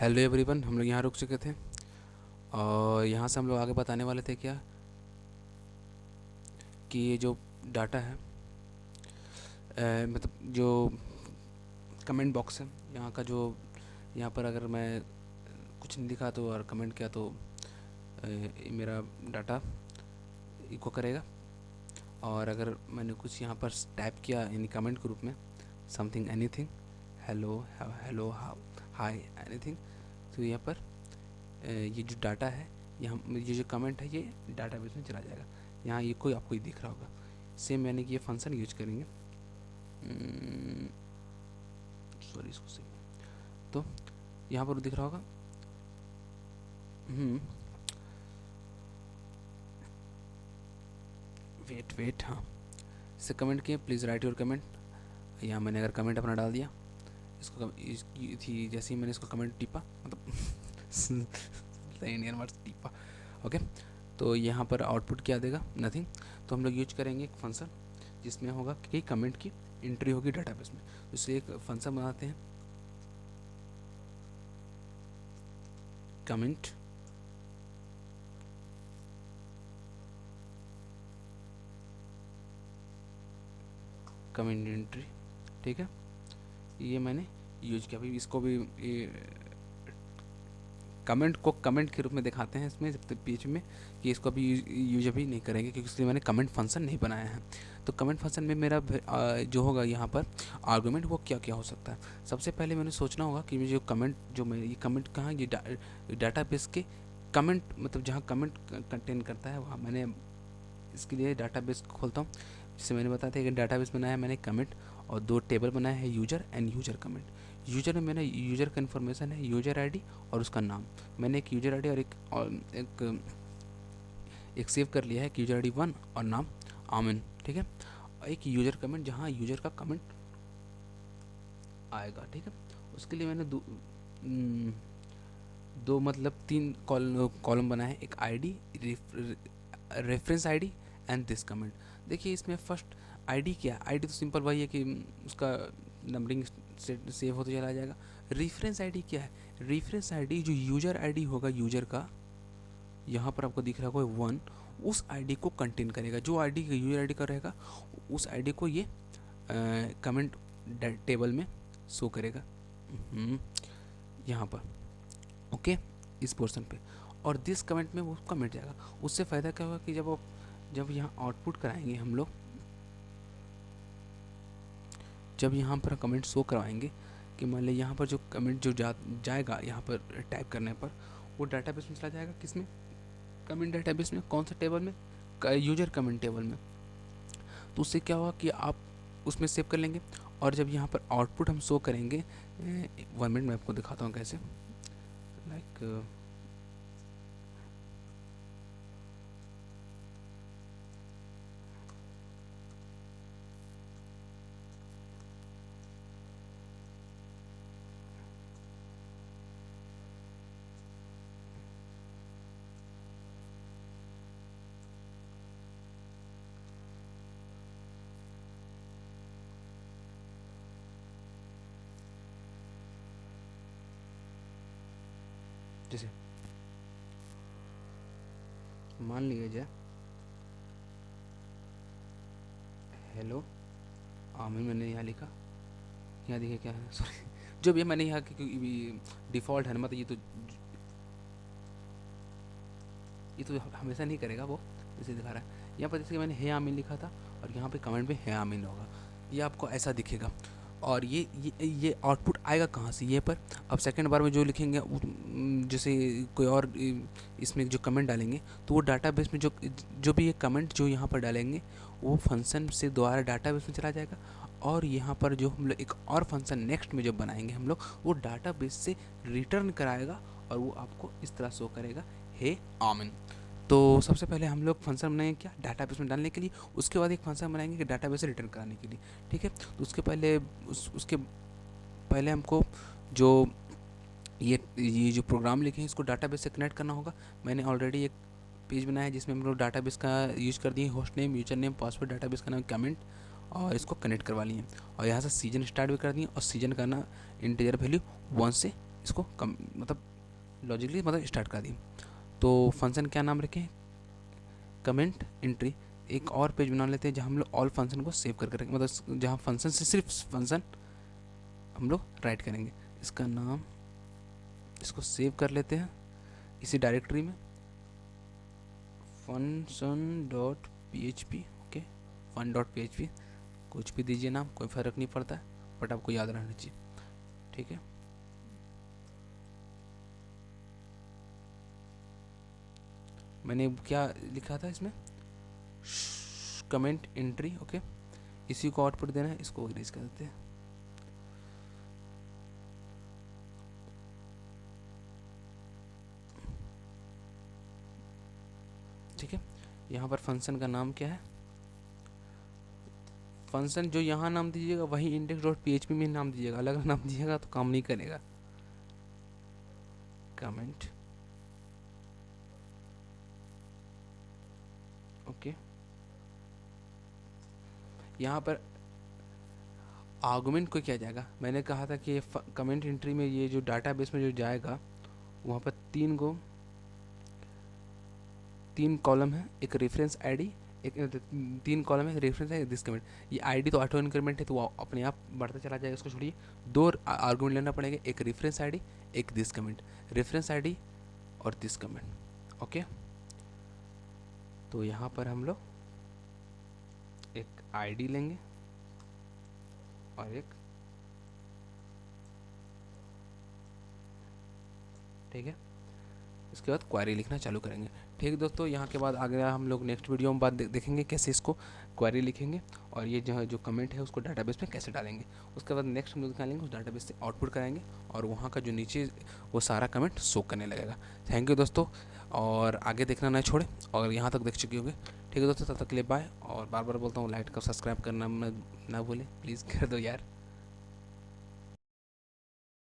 Hello everyone, हम लोग यहाँ रुक चुके थे और यहाँ से हम लोग आगे बताने वाले थे क्या कि ये जो डाटा है मतलब जो कमेंट बॉक्स है यहाँ का, जो यहाँ पर अगर मैं कुछ नहीं लिखा तो और कमेंट किया तो मेरा डाटा इको करेगा। और अगर मैंने कुछ यहाँ पर टाइप किया यानी कमेंट के रूप में something anything, hello hello hi anything, तो यहाँ पर ये जो डाटा है, यहाँ ये जो कमेंट है ये डाटाबेस में चला जाएगा। यहाँ ये कोई आपको ही दिख रहा होगा। सेम यानी कि ये फंक्शन यूज करेंगे, सॉरी इसको सेम, तो यहाँ पर दिख रहा होगा वेट हाँ, इससे कमेंट किए प्लीज़ राइट योर कमेंट। यहाँ मैंने अगर कमेंट अपना डाल दिया, इसको थी जैसे ही मैंने इसको कमेंट टिपा, मतलब इंडियन वर्ड टिपा, ओके, तो यहाँ पर आउटपुट क्या देगा, नथिंग। तो हम लोग यूज करेंगे एक फंक्शन जिसमें होगा कि कमेंट की एंट्री होगी डाटाबेस में। तो इसलिए एक फंक्शन बनाते हैं, कमेंट एंट्री, ठीक है, ये मैंने यूज किया। अभी इसको भी कमेंट को कमेंट के रूप में दिखाते हैं इसमें बीच में, कि इसको अभी यूज अभी नहीं करेंगे क्योंकि इसलिए मैंने कमेंट फंक्शन नहीं बनाया है। तो कमेंट फंक्शन में मेरा जो होगा यहाँ पर आर्गुमेंट वो क्या क्या हो सकता है। सबसे पहले मैंने सोचना होगा कि मुझे जो कमेंट, जो मैं ये कमेंट कहाँ, ये डाटाबेस के कमेंट, मतलब जहाँ कमेंट कंटेन करता है वहाँ मैंने इसके लिए डाटाबेस खोलता हूँ। जैसे मैंने बताया था कि डाटाबेस बनाया मैंने कमेंट, और दो टेबल बनाया है, user and user comment. User में मैंने यूजर का इन्फॉर्मेशन है, यूजर आईडी और उसका नाम। मैंने एक यूजर आईडी और एक सेव कर लिया है कि यूजर आईडी 1 और नाम आमिन, ठीक है। और एक यूजर कमेंट जहाँ यूजर का कमेंट आएगा, ठीक है। उसके लिए मैंने दो मतलब 3 कॉलम बनाए हैं, एक ID, reference ID and this comment. देखिए इसमें फर्स्ट आईडी क्या, आईडी तो सिंपल वही है कि उसका नंबरिंग सेव होते चला जाएगा। रेफरेंस आईडी क्या है, रेफरेंस आईडी जो यूजर आईडी होगा यूजर का, यहाँ पर आपको दिख रहा होगा 1, उस आईडी को कंटेन करेगा। जो आईडी यूजर आईडी का रहेगा उस आईडी को ये कमेंट टेबल में शो करेगा यहाँ पर, ओके, इस पोर्शन पे। और दिस कमेंट में वो कमेंट जाएगा। उससे फ़ायदा क्या होगा कि जब यहाँ आउटपुट कराएंगे हम लोग, जब यहाँ पर कमेंट शो करवाएंगे कि मान लीजिए यहाँ पर जो कमेंट जो जाएगा यहाँ पर टाइप करने पर, वो डाटाबेस में चला जाएगा। किस में, कमेंट डाटाबेस में। कौन सा टेबल में, यूजर कमेंट टेबल में। तो उससे क्या होगा कि आप उसमें सेव कर लेंगे। और जब यहाँ पर आउटपुट हम शो करेंगे, 1 मिनट मैं आपको दिखाता हूँ कैसे, लाइक जैसे मान लिया जाए हेलो आमिर, मैंने यहाँ लिखा, यहाँ देखिए क्या है, सॉरी जो भी मैंने यहाँ क्योंकि डिफ़ॉल्ट है ना, मतलब ये तो हमेशा नहीं करेगा वो, जैसे दिखा रहा है यहाँ पर। जैसे मैंने है आमिन लिखा था और यहाँ पे कमेंट में है आमिन होगा, ये आपको ऐसा दिखेगा। और ये आउटपुट आएगा कहाँ से, ये पर अब सेकंड बार में जो लिखेंगे जैसे कोई और इसमें जो कमेंट डालेंगे, तो वो डाटाबेस में जो भी ये कमेंट जो यहाँ पर डालेंगे वो फंक्शन से दोबारा डाटाबेस में चला जाएगा। और यहाँ पर जो हम लोग एक और फंक्शन नेक्स्ट में जो बनाएंगे हम लोग, वो डाटाबेस से रिटर्न कराएगा और वो आपको इस तरह शो करेगा, हे आमिन। तो सबसे पहले हम लोग फंक्शन बनाएंगे क्या, डाटाबेस में डालने के लिए। उसके बाद एक फंक्शन बनाएंगे कि डाटाबेस से रिटर्न कराने के लिए, ठीक है। तो उसके पहले हमको जो ये जो प्रोग्राम लिखे हैं इसको डाटाबेस से कनेक्ट करना होगा। मैंने ऑलरेडी एक पेज बनाया है जिसमें हम लोग डाटाबेस का यूज कर दिए, host name, user name, password, database का नाम, कमेंट, और इसको कनेक्ट करवा लिए। और यहाँ से सीजन स्टार्ट भी कर दिए और सीजन का ना इंटीजर वैल्यू 1 से इसको मतलब लॉजिकली मतलब स्टार्ट कर दी। तो फंक्शन क्या नाम रखें, कमेंट एंट्री। एक और पेज बना लेते हैं जहाँ हम लोग ऑल फंक्शन को सेव करके रखेंगे, मतलब जहाँ फंक्शन से सिर्फ फंक्शन हम लोग राइट करेंगे। इसका नाम, इसको सेव कर लेते हैं इसी डायरेक्टरी में, function.php। ओके, fun.php, कुछ भी दीजिए नाम, कोई फ़र्क नहीं पड़ता है, बट आपको याद रहना चाहिए। ठीक है, मैंने क्या लिखा था इसमें, कमेंट एंट्री। ओके, इसी को आउटपुट देना है, इसको इरेज कर देते हैं। ठीक है, यहाँ पर फंक्शन का नाम क्या है, फंक्शन जो यहाँ नाम दीजिएगा वही index.php में नाम दीजिएगा, अलग नाम दीजिएगा तो काम नहीं करेगा। कमेंट, ओके, यहाँ पर आर्गुमेंट को किया जाएगा। मैंने कहा था कि कमेंट एंट्री में ये जो डाटाबेस में जो जाएगा वहाँ पर तीन कॉलम है, एक रेफरेंस आईडी, एक तीन कॉलम है, रेफरेंस है, दिस कमेंट। ये आईडी तो ऑटो इंक्रीमेंट है तो वो अपने आप बढ़ता चला जाएगा, इसको छोड़िए। दो आर्गुमेंट लेना पड़ेगा, एक रेफरेंस आईडी, एक दिस कमेंट। रेफरेंस आईडी और दिस कमेंट। ओके, तो यहाँ पर हम लोग एक आईडी लेंगे और एक, ठीक है, इसके बाद क्वेरी लिखना चालू करेंगे। ठीक है दोस्तों, यहाँ के बाद आगे हम लोग नेक्स्ट वीडियो में बात देखेंगे कैसे इसको क्वेरी लिखेंगे और ये जो कमेंट है उसको डाटाबेस में कैसे डालेंगे। उसके बाद नेक्स्ट हम लोग निकालेंगे, उस डाटाबेस से आउटपुट कराएंगे और वहाँ का जो नीचे वो सारा कमेंट शो करने लगेगा। थैंक यू दोस्तों, और आगे देखना ना छोड़े, और यहाँ तक देख चुके होंगे। ठीक है दोस्तों, तब तक के लिए बाय, और बार बार बोलता हूँ लाइक का सब्सक्राइब करना ना भूलें, प्लीज़ कर दो यार।